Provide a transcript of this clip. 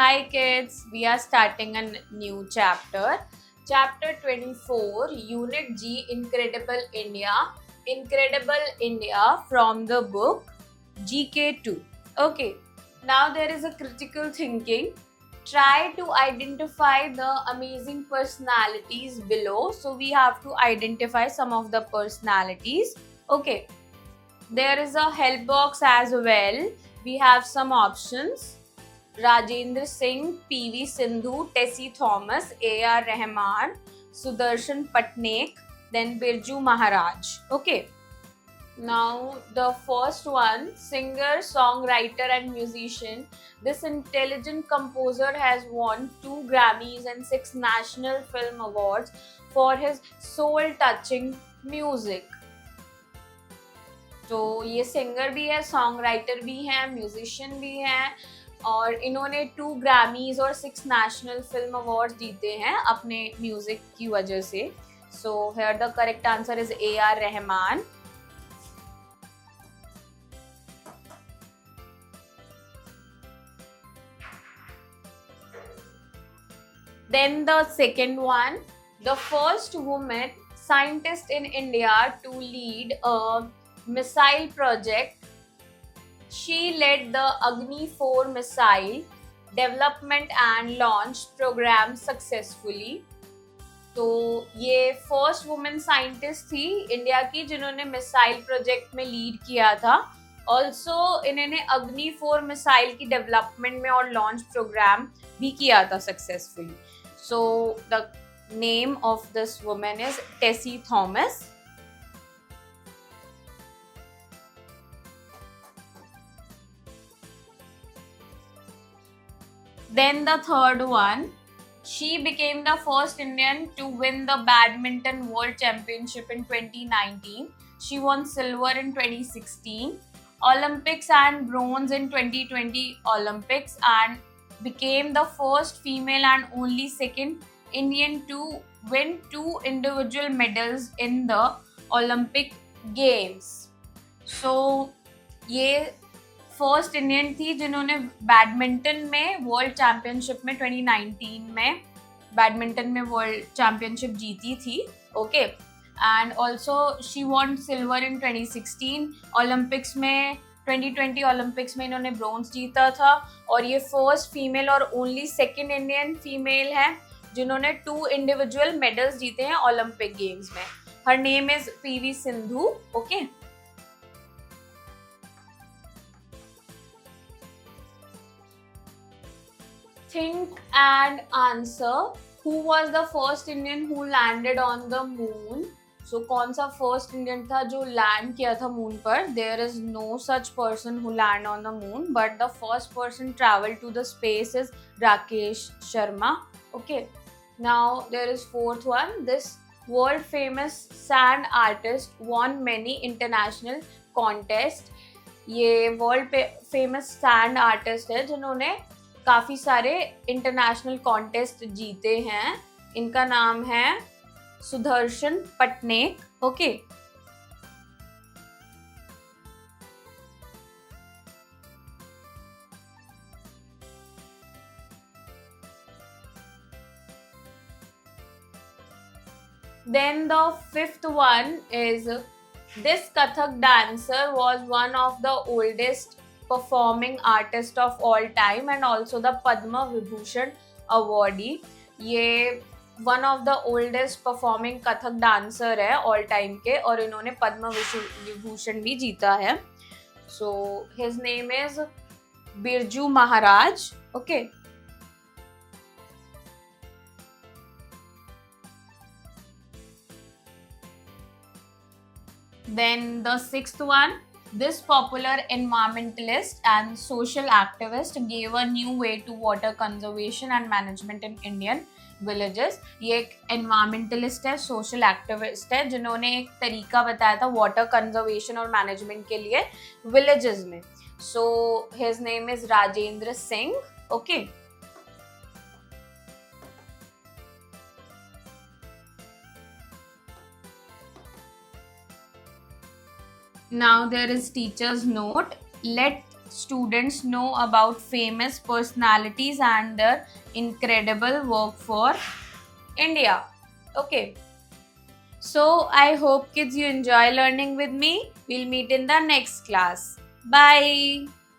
Hi kids, we are starting a new chapter. Chapter 24, Unit G, Incredible India. Incredible India from the book GK2. Okay, now there is a critical thinking. Try to identify the amazing personalities below. So we have to identify some of the personalities. Okay, there is a help box as well. We have some options. Rajendra Singh, PV Sindhu, Tessie Thomas, AR Rahman, Sudarshan Patnaik, then Birju Maharaj. Okay. Now, the first one, singer, songwriter, and musician. This intelligent composer has won 2 Grammys and 6 National Film Awards for his soul touching music. तो ये singer भी है, song writer भी है, musician भी है और इन्होंने 2 ग्रामीज और 6 नेशनल फिल्म अवार्ड्स जीते हैं अपने म्यूजिक की वजह से. So here the correct answer is AR Rahman. Then the second one, the first woman scientist in India to lead a missile project. She led the Agni 4 missile development and launch program successfully. तो ये first women scientist थी India की जिन्होंने missile project में lead किया था. Also इन्होंने अग्नि 4 मिसाइल की डेवलपमेंट में और लॉन्च प्रोग्राम भी किया था successfully. So the name of this women is Tessy Thomas. Then the third one, she became the first Indian to win the Badminton World Championship in 2019. She won silver in 2016 Olympics and bronze in 2020 Olympics and became the first female and only second Indian to win 2 individual medals in the Olympic Games. So, ये first Indian थी जिन्होंने badminton में world championship में 2019 में badminton में world championship जीती थी. Okay, and also she von silver in 2016 Olympics में. 2020 ओलंपिक्स में इन्होंने ब्रोंज जीता था और ये फर्स्ट फीमेल और ओनली सेकेंड इंडियन फीमेल है जिन्होंने 2 इंडिविजुअल मेडल्स जीते हैं ओलंपिक गेम्स में. Her name is PV Sindhu. Okay, think and answer. Who was the first Indian who landed on the moon? So कौन सा first Indian था जो land किया था moon पर? There is no such person who land on the moon, but the first person traveled to the space is Rakesh Sharma. Okay, now there is fourth one. This world famous sand artist won many international contests. ये world famous sand artist है जिन्होंने काफी सारे international contest जीते हैं. इनका नाम है Sudarshan Patnaik. Okay, then the fifth one is this Kathak dancer was one of the oldest performing artist of all time and also the Padma Vibhushan awardee. ये one of the oldest performing Kathak dancer है all time के और इन्होंने पद्म विभूषण भी जीता है. So his name is Birju Maharaj. Okay. Then the sixth one, this popular environmentalist and social activist gave a new way to water conservation and management in Indian villages. ये एक environmentalist है, social activist है जिन्होंने एक तरीका बताया था water conservation और management के लिए villages में. So his name is Rajendra Singh. Okay. Now there is teacher's note. Let students know about famous personalities and their incredible work for India. Okay. So I hope kids you enjoy learning with me. We'll meet in the next class. Bye.